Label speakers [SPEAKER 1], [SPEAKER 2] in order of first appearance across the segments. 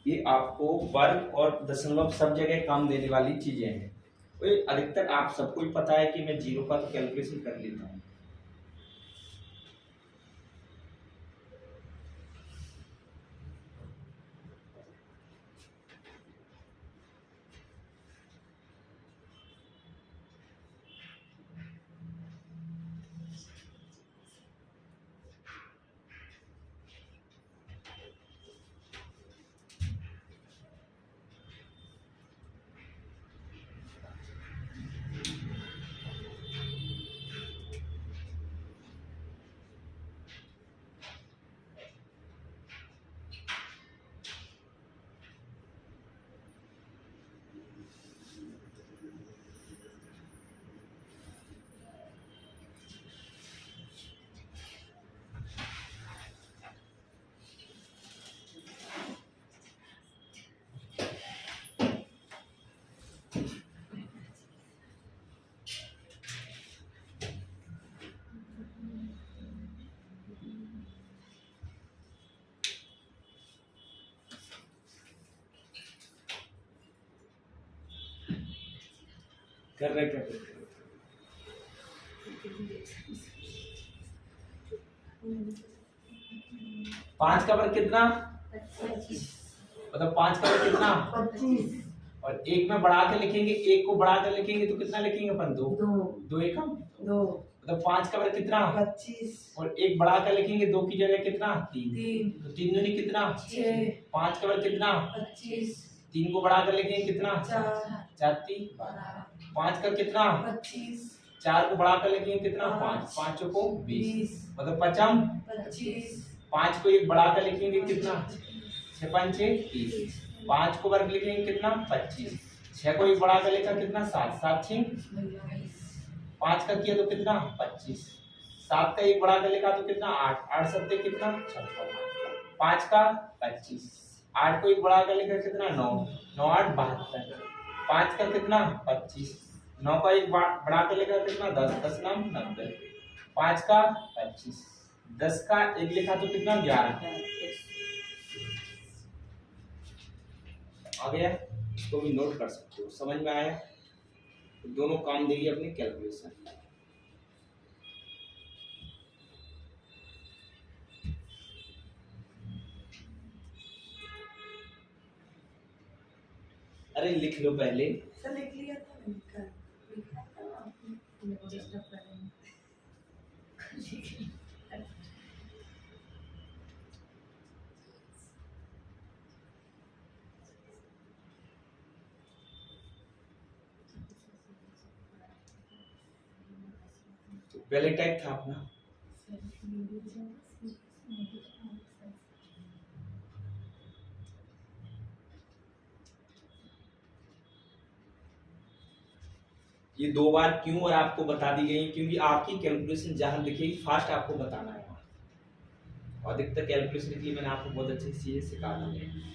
[SPEAKER 1] ये आपको वर्ग और दशमलव सब जगह काम देने वाली चीजें हैं। ये अधिकतर आप सबको ही पता है कि मैं जीरो का तो कैलकुलेशन कर लेता हूँ। कर रहे 5 का वर्ग कितना? 25। मतलब 5 का वर्ग कितना? 25। और एक में बढ़ा के लिखेंगे, एक को बढ़ा कर लिखेंगे तो कितना लिखेंगे अपन? 2। 2 एकम 2। मतलब 5 का वर्ग कितना? 25। और एक बढ़ा कर लिखेंगे 2 की जगह कितना? 3। तो 3 दूनी कितना? 6। 5 का वर्ग कितना? 25। 3 को बढ़ा कर लिखेंगे कितना? 4। 4 3 12। 5 का कितना? 25। 4 को बढ़ा कर लिखेंगे कितना? 5। 5 को 20। मतलब पचम 25। 5 को एक बढ़ा कर लिखेंगे कितना? 6 5 30। 5 को वर्ग लिखेंगे कितना? 25। 6 को एक बढ़ा कर लिखा कितना? 7। 7 6 5 का किया तो कितना? 25। 7 का एक बढ़ा कर लिखा तो कितना? 8। 8 सत्ते कितना? 56। 5 का 25। 8 को एक बढ़ा कर लिखा कितना? 9। 9 8 72। 5 का कितना? 25। 9 का एक बढ़ा कर लिखा कितना? 10। 10 9 90। 5 का 25। 10 का एक लिखा तो कितना? 11। आ गया? इसको भी नोट कर सकते हो। समझ में आया? तो दोनों काम देगी अपनी कैलकुलेशन। अरे लिख लो पहले।
[SPEAKER 2] सर लिख लिया था, लिखा था
[SPEAKER 1] तो पहले टाइप था अपना। ये 2 बार क्यों और आपको बता दी गई, क्योंकि आपकी कैलकुलेशन जहां दिखेगी फास्ट आपको बताना है वहां। और अधिकतर कैलकुलेशन के लिए मैंने आपको बहुत अच्छी चीजें सिखा दी है।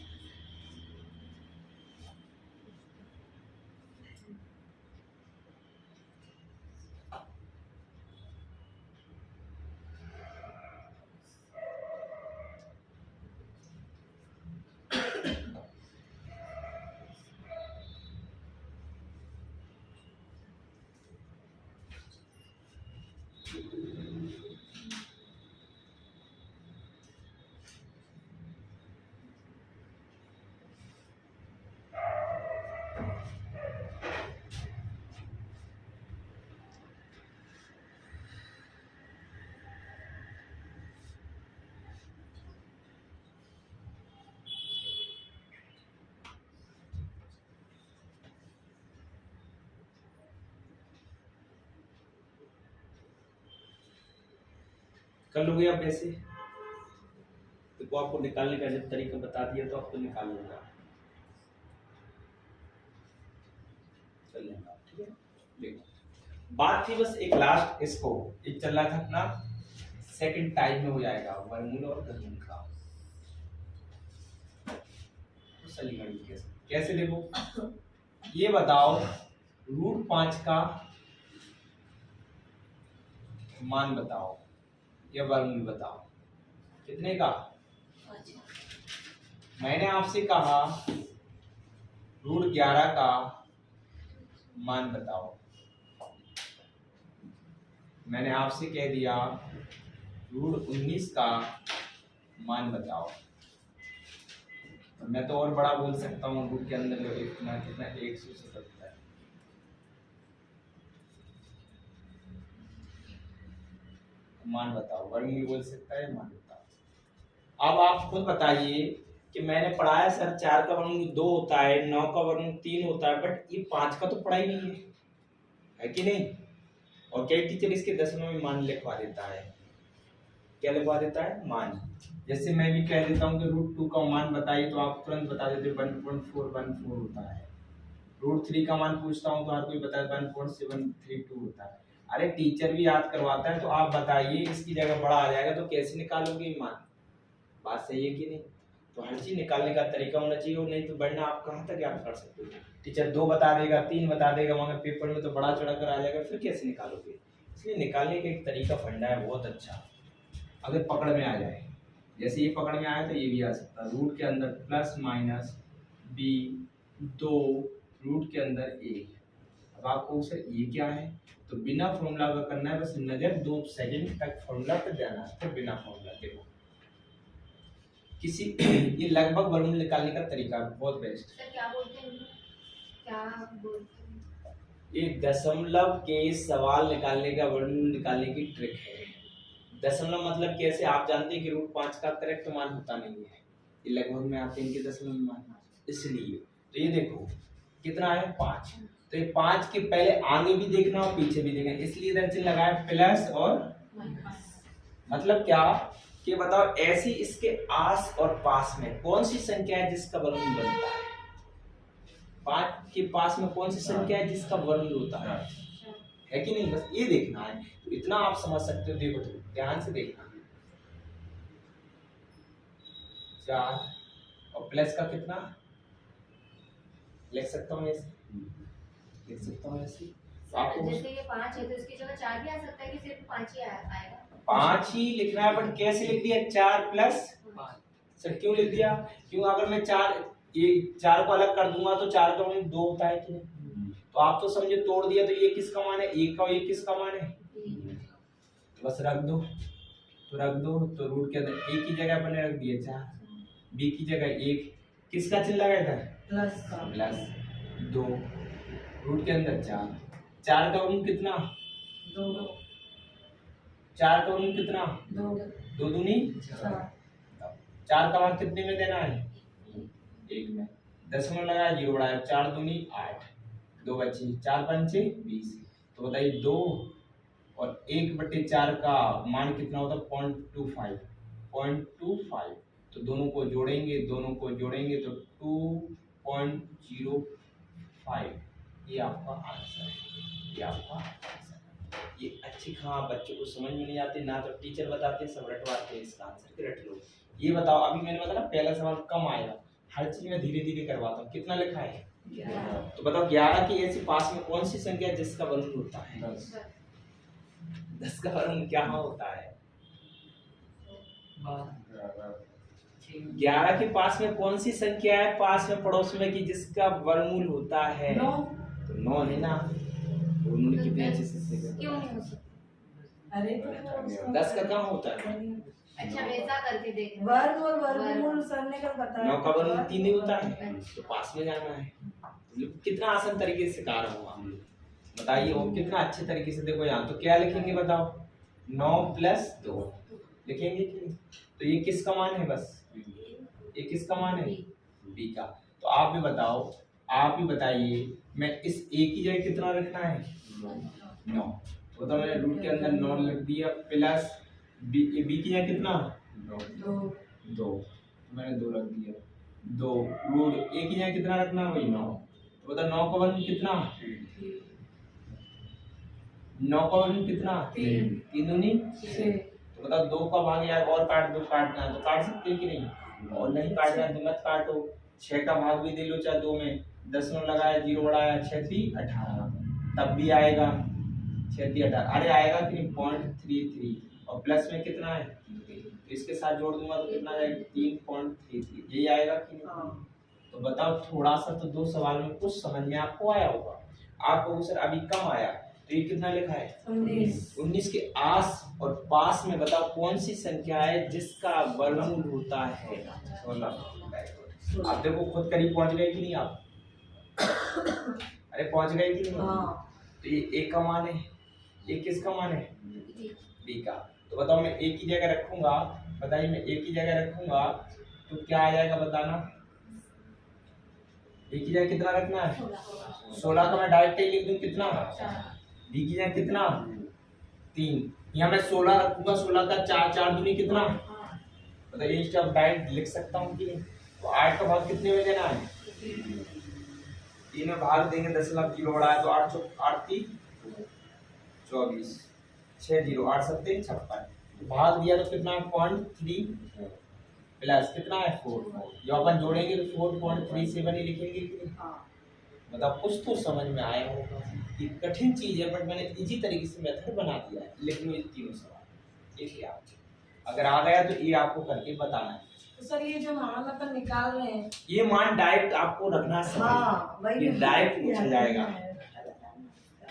[SPEAKER 1] कर लोगे आप ऐसे? तो आपको निकालने का जब तरीका बता दिया तो आपको निकाल लेगा। चल लेगा, ठीक है। देखो बात थी बस एक लास्ट, इसको एक चल रहा था अपना सेकंड टाइप में हो जाएगा वर्गमूल और घनमूल का। तो सलीकड़ी कैसे देखो, ये बताओ √5 का मान बताओ या वर्गमूल बताओ। कितने का? मैंने आपसे कहा √11 का मान बताओ। मैंने आपसे कह दिया √19 का मान बताओ। मैं तो और बड़ा बोल सकता हूँ, रूट के अंदर इतना कितना 177 मान बताओ। वर्गमूल बोल सकता है, मान बताओ। अब आप खुद बताइए कि मैंने पढ़ाया सर 4 का वर्गमूल 2 होता है, 9 का वर्गमूल 3 होता है, बट ये 5 का तो पढ़ा ही नहीं है कि नहीं? और कई टीचर इसके दशमलव में मान लिखवा देता है। क्या लिखवा देता है? मान। जैसे मैं भी कह देता हूँ कि √2 का मान बताइए तो आप तुरंत बता देते 1.414 होता है। √3 का मान पूछता हूँ तो हर कोई बताए 1.732 होता है। अरे टीचर भी याद करवाता है तो आप बताइए इसकी जगह बड़ा आ जाएगा तो कैसे निकालोगे ये मान? बात सही है कि नहीं? तो हर चीज निकालने का तरीका होना चाहिए, और नहीं तो बढ़ना आप कहाँ तक याद कर सकते हो? टीचर 2 बता देगा, 3 बता देगा, मगर पेपर में तो बड़ा चढ़ा कर आ जाएगा, फिर कैसे निकालोगे? इसलिए निकालने का एक तरीका फंडा है बहुत अच्छा, अगर पकड़ में आ जाए। जैसे ये पकड़ में आया तो ये भी आ सकता है। रूट के अंदर प्लस माइनस b 2 रूट के अंदर 1। अब आपको सर ये क्या है, तो बिना फॉर्मूला का करना है, बस नजर 2 सेकंड तक फॉर्मूला पे जाना है, फिर बिना फॉर्मूला। देखो किसी ये लगभग वर्गमूल निकालने का तरीका बहुत बेस्ट।
[SPEAKER 2] सर क्या बोलते हैं? क्या बोलते हैं?
[SPEAKER 1] ये दशमलव के सवाल निकालने का वर्गमूल निकालने की ट्रिक है। दशमलव मतलब कैसे? आप जानते हैं कि √5 का करेक्ट मान होता नहीं है, ये लगभग में आते हैं इनके दशमलव मान, इसलिए तो ये देखो कितना है 5, तो ये 5 के पहले आगे भी देखना और पीछे भी देखना, इसलिए इधर चिन्ह लगाया प्लस और मतलब क्या कि बताओ ऐसी इसके आस और पास में कौन सी संख्या है जिसका वर्गमूल बनता है? 5 के पास में कौन सी संख्या है जिसका वर्गमूल होता है कि नहीं? बस ये देखना है, तो इतना आप समझ सकते हो। देखो तो ध्यान से देखना, 4 और प्लस का कितना लिख सकता हूँ ऐसे, लिख सकता हूँ ऐसे।
[SPEAKER 2] सर जैसे ये 5 है तो इसकी जगह 4 भी आ सकता है कि सिर्फ 5 ही आएगा?
[SPEAKER 1] 5 ही लिखना है, बट कैसे लिख दिया? 4 प्लस 5। सर क्यों लिख दिया? क्यों? अगर मैं 4 को अलग कर दूंगा तो 4 का मान 2 होता है कि नहीं? तो आप तो समझे तोड़ दिया, तो ये किसका मान है? 1 का, और ये किसका मान है? तो बस रख दो, तो रख दो, तो रूट के अंदर a की जगह मैंने रख दिया 4, b की जगह 1, किसका चिन्ह लगाया था? प्लस का, प्लस 2, रूट के अंदर 4 का वर्गमूल कितना? 2, 4 का वर्गमूल कितना? 2 दूनी 4 का भाग कितने में देना है? 1 में। दशमलव लगाया, 0 बढ़ाया, 4 दूनी 8, 2 बची, 4 पंचे 20। तो बताइए 2 और 1/4 का मान कितना होता है? 0.25। तो दोनों को जोड़ेंगे तो 2.05। ये आपका आंसर है, ये आपका आंसर है। ये अच्छी हाँ बच्चों को समझ में नहीं आती ना, तो टीचर बताते हैं, सब रटवाते हैं इसका आंसर के, रट लो। ये बताओ, अभी मैंने बताया ना पहला सवाल कम आएगा, हर चीज में धीरे धीरे करवाता हूँ। कितना लिखा है? 11। तो बताओ 11 की ऐसी पास में कौन सी संख्या है जिसका वर्गमूल होता है? 10 का वर्गमूल क्या होता है? 11 के पास में कौन सी संख्या है पास में पड़ोस में की जिसका वर्गमूल होता है? 9। तो 9 है ना, वर्गमूल कितने अच्छे से
[SPEAKER 2] क्यों नहीं हो सकता? अरे
[SPEAKER 1] 10 का कहाँ होता है?
[SPEAKER 2] अच्छा वैसा करके देख,
[SPEAKER 3] वर्ग और वर्गमूल सर ने कब बताया?
[SPEAKER 1] 9 का वर्गमूल 3 ही होता है, तो पास में जाना है। कितना आसान तरीके से सिखा रहा हूँ हम लोग, बताइए वो कितना अच्छे तरीके से। देखो यहाँ तो क्या लिखेंगे बताओ? 9 + 2 लिखेंगे कि नहीं? तो ये किसका मान है? बस ये किसका मान है? b का। तो आप भी बताओ, आप ही बताइए, मैं इस a की जगह कितना रखना है? 9। तो मैंने रूट के अंदर 9 लिख दिया, प्लस b की जगह कितना? 2। मैंने 2 रख दिया, 2 रूट a की जगह कितना रखना? वही 9। तो बता 9 का वर्ग कितना? 9 का वर्ग कितना? 3 दूनी 6। तो बता 2 का भाग यार और काट दो, काटना है तो काट सकते हैं कि नहीं? और नहीं काटना है तो मत काटो। 6 का भाग भी दे लो चाहे 2 में, 10 में लगाया, 0 बढ़ाया, 6 3 18, तब भी आएगा 6 3 18। अरे आएगा कि नहीं? 0.33, और प्लस में कितना है? इसके साथ जोड़ दूंगा तो कितना आएगा? 3.33। यही आएगा कि नहीं?
[SPEAKER 3] हाँ।
[SPEAKER 1] तो बताओ थोड़ा सा तो 2 सवाल में कुछ समझ में आपको आया होगा। आपको सर अभी कम आया तो ये कितना लिखा है 19 के आस और पास में बताओ कौन सी संख्या है जिसका वर्गमूल होता है 16। आप देखो खुद करीब पहुंच गए कि नहीं आप? अरे पहुंच गए कि नहीं? तो ये ए का मान है, ये किसका मान है? बी का। तो बताओ मैं ए की जगह रखूंगा, बताइए मैं ए की जगह रखूंगा तो क्या आ जाएगा बताना? ए की जगह कितना रखना है? 16 का मैं डायरेक्ट ही लिख दूं कितना? बी की जगह कितना? 3। यहाँ मैं 16 रखूंगा, 16 का 4 4 दूनी कितना? बताइए इसको अब डायरेक्ट लिख सकता हूँ कि नहीं? तो 8 का भाग कितने में देना है? 3 में भाग देंगे 10,00,000 जीरो बढ़ाया तो 8 3 24 6 0 8 7 56 भाग दिया तो कितना है 0.3 प्लस कितना है 4 जो अपन जोड़ेंगे तो 4.37 ही लिखेंगे कि नहीं? मतलब कुछ तो समझ में आया होगा कि कठिन चीज है बट मैंने इजी तरीके से मेथड बना दिया है। लेकिन ये तीनों सवाल एक ही आप अगर आ गया तो ये आपको करके बताना है।
[SPEAKER 3] तो सर ये जो मान अपन निकाल रहे हैं
[SPEAKER 1] ये मान डायरेक्ट आपको रखना है।
[SPEAKER 3] हाँ,
[SPEAKER 1] ये डायरेक्ट पूछा जाएगा।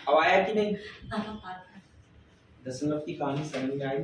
[SPEAKER 1] अब आया कि नहीं? दशमलव की कहानी समझ में आई?